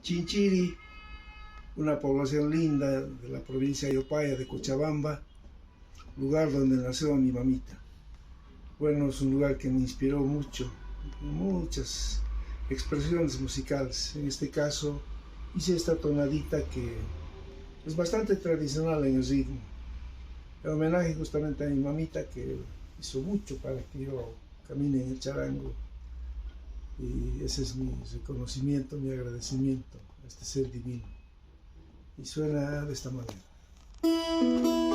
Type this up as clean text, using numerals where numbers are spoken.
Chinchiri, una población linda de la provincia de Yopaya, de Cochabamba, lugar donde nació mi mamita. Bueno, es un lugar que me inspiró mucho, muchas expresiones musicales. En este caso, hice esta tonadita que es bastante tradicional en el ritmo. En homenaje justamente a mi mamita, que hizo mucho para que yo camine en el charango. Y ese es mi reconocimiento, mi agradecimiento a este ser divino. Y suena de esta manera.